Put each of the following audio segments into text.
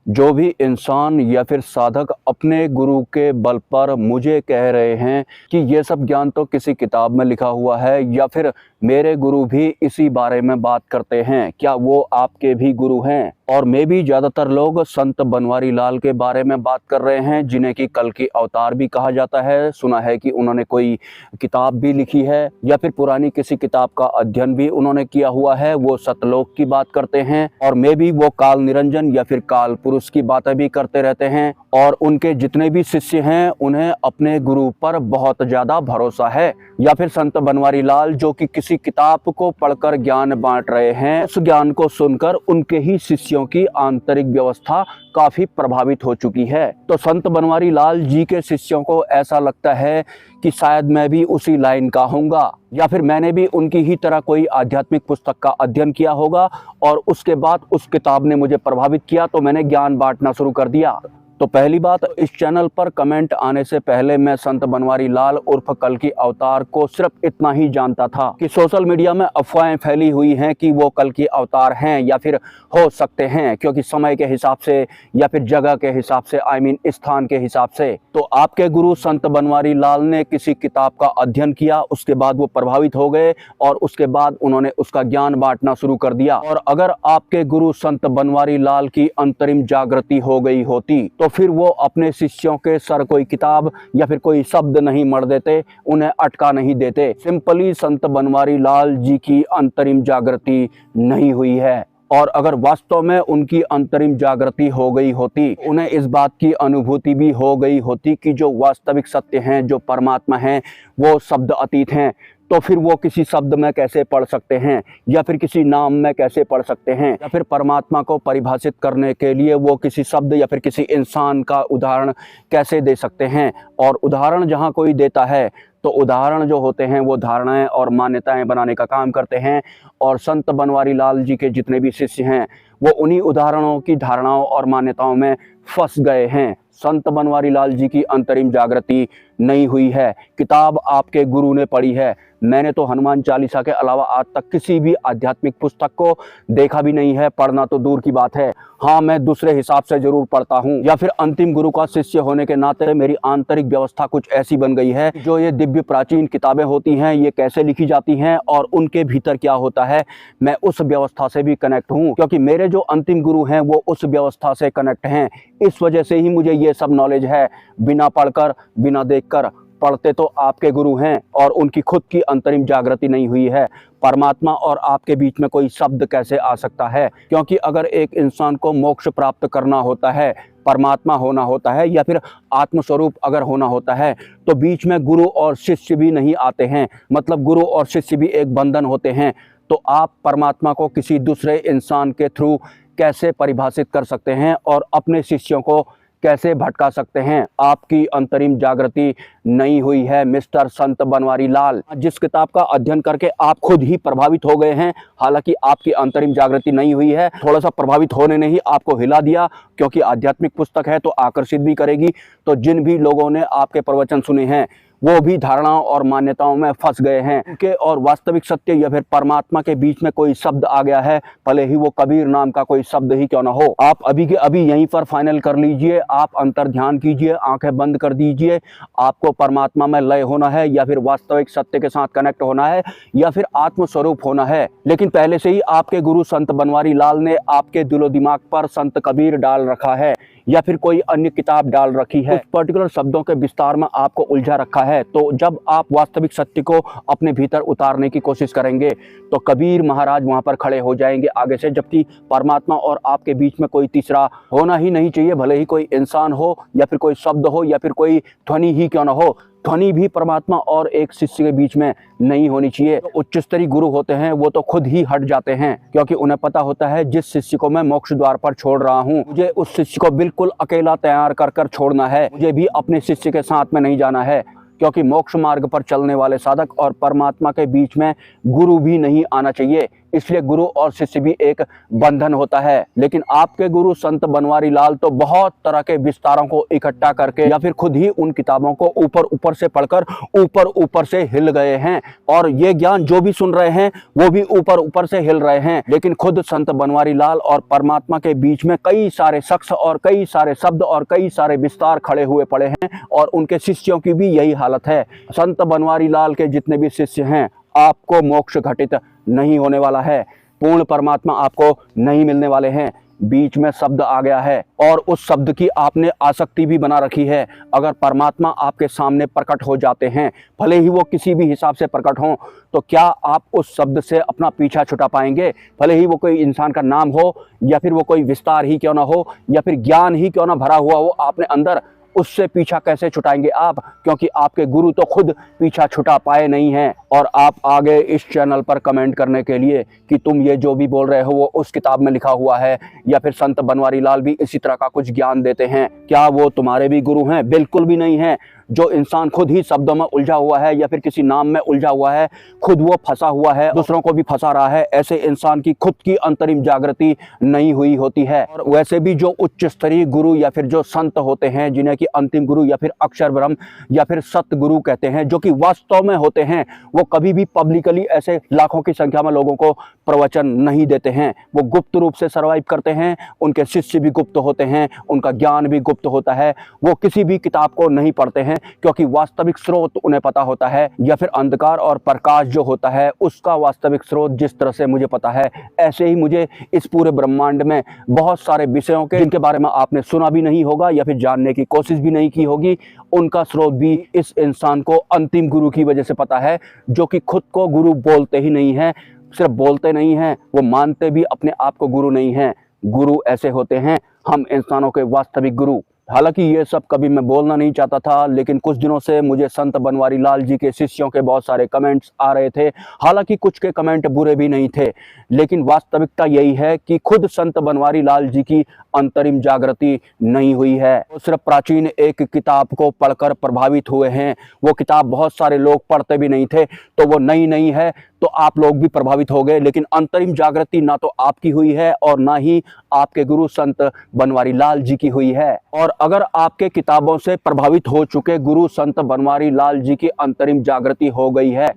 जो भी इंसान या फिर साधक अपने गुरु के बल पर मुझे कह रहे हैं कि ये सब ज्ञान तो किसी किताब में लिखा हुआ है या फिर मेरे गुरु भी इसी बारे में बात करते हैं, क्या वो आपके भी गुरु हैं? और मैं भी ज़्यादातर लोग संत बनवारी लाल के बारे में बात कर रहे हैं, जिन्हें कि कल्कि अवतार भी कहा जाता है। सुना है कि उन्होंने कोई किताब भी लिखी है या फिर पुरानी किसी किताब का अध्ययन भी उन्होंने किया हुआ है। वो सतलोक की बात करते हैं और मैं भी वो काल निरंजन या फिर काल पुरुष की बातें भी करते रहते हैं। और उनके जितने भी शिष्य हैं उन्हें अपने गुरु पर बहुत ज़्यादा भरोसा है। या फिर संत बनवारी लाल जो कि किसी किताब को पढ़कर ज्ञान बांट रहे हैं, उस ज्ञान को सुनकर उनके ही शिष्यों की आंतरिक व्यवस्था काफी प्रभावित हो चुकी है। तो संत बनवारी लाल जी के शिष्यों को ऐसा लगता है कि शायद मैं भी उसी लाइन का होऊंगा या फिर मैंने भी उनकी ही तरह कोई आध्यात्मिक पुस्तक का अध्ययन किया होगा और उसके बाद उस किताब ने मुझे प्रभावित किया तो मैंने ज्ञान बांटना शुरू कर दिया। तो पहली बात, इस चैनल पर कमेंट आने से पहले मैं संत बनवारी लाल उर्फ कल्कि अवतार को सिर्फ इतना ही जानता था कि सोशल मीडिया में अफवाहें फैली हुई हैं कि वो कल्कि अवतार हैं या फिर हो सकते हैं, क्योंकि समय के हिसाब से या फिर जगह के हिसाब से, स्थान के हिसाब से। तो आपके गुरु संत बनवारी लाल ने किसी किताब का अध्ययन किया, उसके बाद वो प्रभावित हो गए और उसके बाद उन्होंने उसका ज्ञान बांटना शुरू कर दिया। और अगर आपके गुरु संत बनवारी लाल की अंतरिम जागृति हो गई होती तो फिर वो अपने शिष्यों के सर कोई किताब या फिर कोई शब्द नहीं मढ़ देते, उन्हें अटका नहीं देते। सिंपली संत बनवारी लाल जी की अंतरिम जागृति नहीं हुई है। और अगर वास्तव में उनकी अंतरिम जागृति हो गई होती, उन्हें इस बात की अनुभूति भी हो गई होती कि जो वास्तविक सत्य हैं, जो परमात्मा हैं, वो शब्द अतीत हैं, तो फिर वो किसी शब्द में कैसे पढ़ सकते हैं या फिर किसी नाम में कैसे पढ़ सकते हैं या फिर परमात्मा को परिभाषित करने के लिए वो किसी शब्द या फिर किसी इंसान का उदाहरण कैसे दे सकते हैं। और उदाहरण जहाँ कोई देता है तो उदाहरण जो होते हैं वो धारणाएं और मान्यताएं बनाने का काम करते हैं। और संत बनवारी लाल जी के जितने भी शिष्य हैं वो उन्हीं उदाहरणों की धारणाओं और मान्यताओं में फंस गए हैं। संत बनवारी लाल जी की अंतरिम जागृति नहीं हुई है। किताब आपके गुरु ने पढ़ी है, मैंने तो हनुमान चालीसा के अलावा आज तक किसी भी आध्यात्मिक पुस्तक को देखा भी नहीं है, पढ़ना तो दूर की बात है। हाँ, मैं दूसरे हिसाब से जरूर पढ़ता हूँ या फिर अंतिम गुरु का शिष्य होने के नाते मेरी आंतरिक व्यवस्था कुछ ऐसी बन गई है जो ये दिव्य प्राचीन किताबें होती हैं ये कैसे लिखी जाती हैं और उनके भीतर क्या होता है, मैं उस व्यवस्था से भी कनेक्ट हूँ, क्योंकि मेरे जो अंतिम गुरु हैं वो उस व्यवस्था से कनेक्ट हैं। इस वजह से ही मुझे ये सब नॉलेज है, बिना पढ़कर बिना देखकर। पढ़ते तो आपके गुरु हैं और उनकी खुद की अंतरिम जागृति नहीं हुई है। परमात्मा और आपके बीच में कोई शब्द कैसे आ सकता है? क्योंकि अगर एक इंसान को मोक्ष प्राप्त करना होता है, परमात्मा होना होता है या फिर आत्मस्वरूप अगर होना होता है तो बीच में गुरु और शिष्य भी नहीं आते हैं, मतलब गुरु और शिष्य भी एक बंधन होते हैं। तो आप परमात्मा को किसी दूसरे इंसान के थ्रू कैसे परिभाषित कर सकते हैं और अपने शिष्यों को कैसे भटका सकते हैं? आपकी अंतरिम जागृति नहीं हुई है मिस्टर संत बनवारी लाल। जिस किताब का अध्ययन करके आप खुद ही प्रभावित हो गए हैं, हालांकि आपकी अंतरिम जागृति नहीं हुई है, थोड़ा सा प्रभावित होने ने ही आपको हिला दिया, क्योंकि आध्यात्मिक पुस्तक है तो आकर्षित भी करेगी। तो जिन भी लोगों ने आपके प्रवचन सुने हैं वो भी धारणाओं और मान्यताओं में फंस गए हैं उनके और वास्तविक सत्य या फिर परमात्मा के बीच में कोई शब्द आ गया है, भले ही वो कबीर नाम का कोई शब्द ही क्यों ना हो। आप अभी के अभी यहीं पर फाइनल कर लीजिए, आप अंतर ध्यान कीजिए, आंखें बंद कर दीजिए। आपको परमात्मा में लय होना है या फिर वास्तविक सत्य के साथ कनेक्ट होना है या फिर आत्मस्वरूप होना है। लेकिन पहले से ही आपके गुरु संत बनवारी लाल ने आपके दिलो दिमाग पर संत कबीर डाल रखा है या फिर कोई अन्य किताब डाल रखी है, पर्टिकुलर शब्दों के विस्तार में आपको उलझा रखा है। तो जब आप वास्तविक सत्य को अपने भीतर उतारने की कोशिश करेंगे तो कबीर महाराज वहां पर खड़े हो जाएंगे आगे से, जबकि परमात्मा और आपके बीच में कोई तीसरा होना ही नहीं चाहिए, भले ही कोई इंसान हो या फिर कोई शब्द हो या फिर कोई ध्वनि ही क्यों ना हो। ध्वनि भी परमात्मा और एक शिष्य के बीच में नहीं होनी चाहिए। तो उच्च स्तरीय गुरु होते हैं वो तो खुद ही हट जाते हैं, क्योंकि उन्हें पता होता है जिस शिष्य को मैं मोक्ष द्वार पर छोड़ रहा हूँ मुझे उस शिष्य को बिल्कुल अकेला तैयार कर कर छोड़ना है, मुझे भी अपने शिष्य के साथ में नहीं जाना है। क्योंकि मोक्ष मार्ग पर चलने वाले साधक और परमात्मा के बीच में गुरु भी नहीं आना चाहिए, इसलिए गुरु और शिष्य भी एक बंधन होता है। लेकिन आपके गुरु संत बनवारी लाल तो बहुत तरह के विस्तारों को इकट्ठा करके या फिर खुद ही उन किताबों को ऊपर ऊपर से पढ़कर ऊपर ऊपर से हिल गए हैं, और ये ज्ञान जो भी सुन रहे हैं वो भी ऊपर ऊपर से हिल रहे हैं। लेकिन खुद संत बनवारी लाल और परमात्मा के बीच में कई सारे शख्स और कई सारे शब्द और कई सारे विस्तार खड़े हुए पड़े हैं, और उनके शिष्यों की भी यही हालत है। संत बनवारी लाल के जितने भी शिष्य हैं, आपको मोक्ष घटित नहीं होने वाला है, पूर्ण परमात्मा आपको नहीं मिलने वाले हैं। बीच में शब्द आ गया है और उस शब्द की आपने आसक्ति भी बना रखी है। अगर परमात्मा आपके सामने प्रकट हो जाते हैं, भले ही वो किसी भी हिसाब से प्रकट हों, तो क्या आप उस शब्द से अपना पीछा छुटा पाएंगे? भले ही वो कोई इंसान का नाम हो, या फिर वो कोई विस्तार ही क्यों ना हो, या फिर ज्ञान ही क्यों ना भरा हुआ हो आपने अंदर, उससे पीछा कैसे छुटाएंगे आप? क्योंकि आपके गुरु तो खुद पीछा छुटा पाए नहीं हैं। और आप आगे इस चैनल पर कमेंट करने के लिए कि तुम ये जो भी बोल रहे हो वो उस किताब में लिखा हुआ है, या फिर संत बनवारी लाल भी इसी तरह का कुछ ज्ञान देते हैं, क्या वो तुम्हारे भी गुरु हैं? बिल्कुल भी नहीं है। जो इंसान खुद ही शब्दों में उलझा हुआ है या फिर किसी नाम में उलझा हुआ है, खुद वो फंसा हुआ है, दूसरों को भी फंसा रहा है, ऐसे इंसान की खुद की अंतरिम जागृति नहीं हुई होती है। और वैसे भी जो उच्च स्तरीय गुरु या फिर जो संत होते हैं, जिन्हें कि अंतिम गुरु या फिर अक्षर ब्रह्म या फिर सत्य गुरु कहते हैं, जो कि वास्तव में होते हैं, वो कभी भी पब्लिकली ऐसे लाखों की संख्या में लोगों को प्रवचन नहीं देते हैं। वो गुप्त रूप से सर्वाइव करते हैं, उनके शिष्य भी गुप्त होते हैं, उनका ज्ञान भी गुप्त होता है। वो किसी भी किताब को नहीं पढ़ते हैं, क्योंकि वास्तविक स्रोत उन्हें पता होता है, या फिर अंधकार और प्रकाश जो होता है उसका वास्तविक स्रोत जिस तरह से मुझे पता है, ऐसे ही मुझे इस पूरे ब्रह्मांड में बहुत सारे विषयों के जिनके बारे में आपने सुना भी नहीं होगा या फिर जानने की कोशिश भी नहीं की होगी, उनका स्रोत भी इस इंसान को अंतिम गुरु की वजह से पता है, जो कि खुद को गुरु बोलते ही नहीं है। सिर्फ बोलते नहीं हैं, वो मानते भी अपने आप को गुरु नहीं हैं। गुरु ऐसे होते हैं, हम इंसानों के वास्तविक गुरु। हालांकि ये सब कभी मैं बोलना नहीं चाहता था, लेकिन कुछ दिनों से मुझे संत बनवारी लाल जी के शिष्यों के बहुत सारे कमेंट्स आ रहे थे। हालांकि कुछ के कमेंट बुरे भी नहीं थे, लेकिन वास्तविकता यही है कि खुद संत बनवारी लाल जी की अंतरिम जागृति नहीं हुई है। वो सिर्फ प्राचीन एक किताब को पढ़कर प्रभावित हुए हैं। वो किताब बहुत सारे लोग पढ़ते भी नहीं थे, तो वो नई नहीं है, तो आप लोग भी प्रभावित हो गए। लेकिन अंतरिम जागृति ना तो आपकी हुई है और ना ही आपके गुरु संत बनवारी लाल जी की हुई है। और अगर आपके किताबों से प्रभावित हो चुके गुरु संत बनवारी लाल जी की अंतरिम जागृति हो गई है,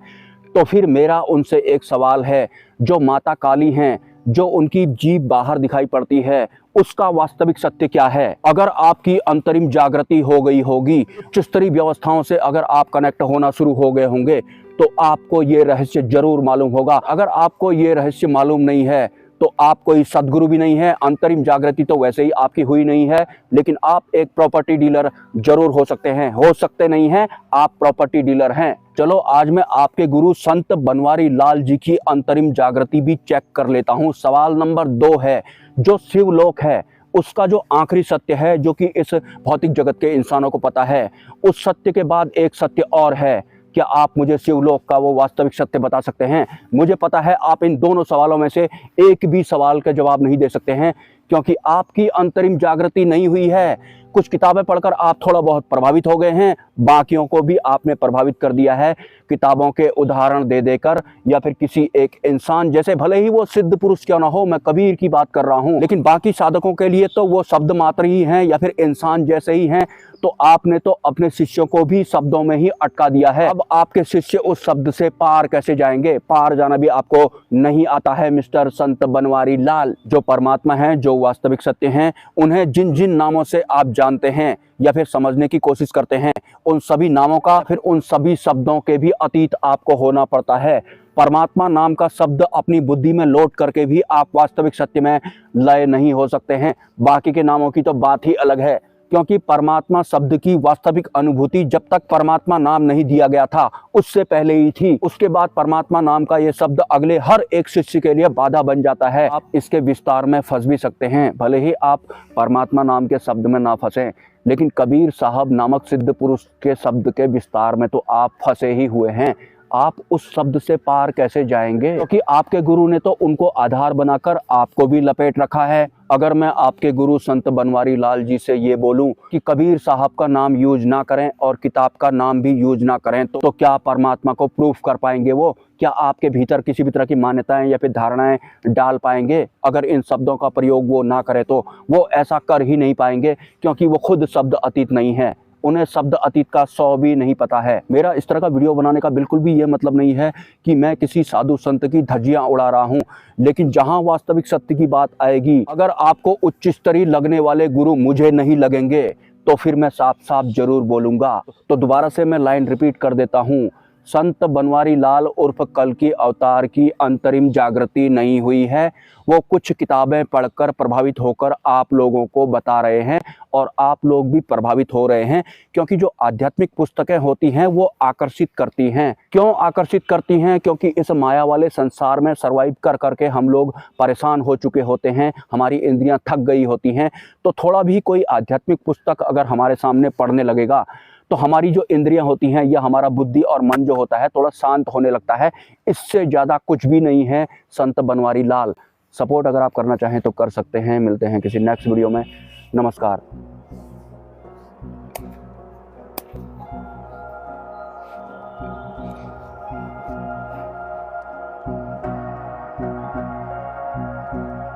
तो फिर मेरा उनसे एक सवाल है, जो माता काली हैं, जो उनकी जीभ बाहर दिखाई पड़ती है, उसका वास्तविक सत्य क्या है? अगर आपकी अंतरिम जागृति हो गई होगी, उच्च स्तरीय व्यवस्थाओं से अगर आप कनेक्ट होना शुरू हो गए होंगे, तो आपको ये रहस्य जरूर मालूम होगा। अगर आपको ये रहस्य मालूम नहीं है, तो आप कोई सदगुरु भी नहीं है। अंतरिम जागृति तो वैसे ही आपकी हुई नहीं है, लेकिन आप एक प्रॉपर्टी डीलर जरूर हो सकते हैं। हो सकते नहीं हैं, आप प्रॉपर्टी डीलर हैं। चलो आज मैं आपके गुरु संत बनवारी लाल जी की अंतरिम जागृति भी चेक कर लेता हूँ। सवाल नंबर 2 है, जो शिवलोक है उसका जो आखिरी सत्य है, जो कि इस भौतिक जगत के इंसानों को पता है, उस सत्य के बाद एक सत्य और है। क्या आप मुझे शिवलोक का वो वास्तविक सत्य बता सकते हैं? मुझे पता है आप इन दोनों सवालों में से एक भी सवाल का जवाब नहीं दे सकते हैं, क्योंकि आपकी अंतरिम जागृति नहीं हुई है। कुछ किताबें पढ़कर आप थोड़ा बहुत प्रभावित हो गए हैं, बाकियों को भी आपने प्रभावित कर दिया है किताबों के उदाहरण दे देकर, या फिर किसी एक इंसान जैसे, भले ही वो सिद्ध पुरुष क्यों ना हो, मैं कबीर की बात कर रहा हूँ, लेकिन बाकी साधकों के लिए तो वो शब्द मात्र ही हैं या फिर इंसान जैसे ही हैं। तो आपने तो अपने शिष्यों को भी शब्दों में ही अटका दिया है। अब आपके शिष्य उस शब्द से पार कैसे जाएंगे? पार जाना भी आपको नहीं आता है मिस्टर संत बनवारी लाल। जो परमात्मा हैं, जो वास्तविक सत्य हैं, उन्हें जिन जिन नामों से आप जानते हैं या फिर समझने की कोशिश करते हैं, उन सभी नामों का, फिर उन सभी शब्दों के भी अतीत आपको होना पड़ता है। परमात्मा नाम का शब्द अपनी बुद्धि में लोड करके भी आप वास्तविक सत्य में लय नहीं हो सकते हैं। बाकी के नामों की तो बात ही अलग है, क्योंकि परमात्मा शब्द की वास्तविक अनुभूति जब तक परमात्मा नाम नहीं दिया गया था उससे पहले ही थी। उसके बाद परमात्मा नाम का ये शब्द अगले हर एक शिष्य के लिए बाधा बन जाता है। आप इसके विस्तार में फंस भी सकते हैं, भले ही आप परमात्मा नाम के शब्द में ना फंसें, लेकिन कबीर साहब नामक सिद्ध पुरुष के शब्द के विस्तार में तो आप फंसे ही हुए हैं। आप उस शब्द से पार कैसे जाएंगे? क्योंकि आपके गुरु ने तो उनको आधार बनाकर आपको भी लपेट रखा है। अगर मैं आपके गुरु संत बनवारी लाल जी से ये बोलूं कि कबीर साहब का नाम यूज ना करें और किताब का नाम भी यूज ना करें, तो क्या परमात्मा को प्रूफ कर पाएंगे वो? क्या आपके भीतर किसी भी तरह की मान्यताएं या फिर धारणाएं डाल पाएंगे? अगर इन शब्दों का प्रयोग वो ना करे तो वो ऐसा कर ही नहीं पाएंगे, क्योंकि वो खुद शब्द अतीत नहीं है। उन्हें शब्द अतीत का 100 भी नहीं पता है। मेरा इस तरह का वीडियो बनाने का बिल्कुल भी ये मतलब नहीं है कि मैं किसी साधु संत की धज्जियां उड़ा रहा हूं, लेकिन जहां वास्तविक सत्य की बात आएगी, अगर आपको उच्च स्तरीय लगने वाले गुरु मुझे नहीं लगेंगे तो फिर मैं साफ साफ जरूर बोलूंगा। तो दोबारा से मैं लाइन रिपीट कर देता हूं, संत बनवारी लाल उर्फ कल्कि अवतार की अंतरिम जागृति नहीं हुई है। वो कुछ किताबें पढ़कर प्रभावित होकर आप लोगों को बता रहे हैं और आप लोग भी प्रभावित हो रहे हैं, क्योंकि जो आध्यात्मिक पुस्तकें होती हैं वो आकर्षित करती हैं। क्यों आकर्षित करती हैं? क्योंकि इस माया वाले संसार में सर्वाइव कर करके हम लोग परेशान हो चुके होते हैं, हमारी इंद्रियां थक गई होती हैं। तो थोड़ा भी कोई आध्यात्मिक पुस्तक अगर हमारे सामने पढ़ने लगेगा तो हमारी जो इंद्रियां होती हैं या हमारा बुद्धि और मन जो होता है थोड़ा शांत होने लगता है। इससे ज़्यादा कुछ भी नहीं है संत बनवारी लाल। सपोर्ट अगर आप करना चाहें तो कर सकते हैं। मिलते हैं किसी नेक्स्ट वीडियो में। नमस्कार।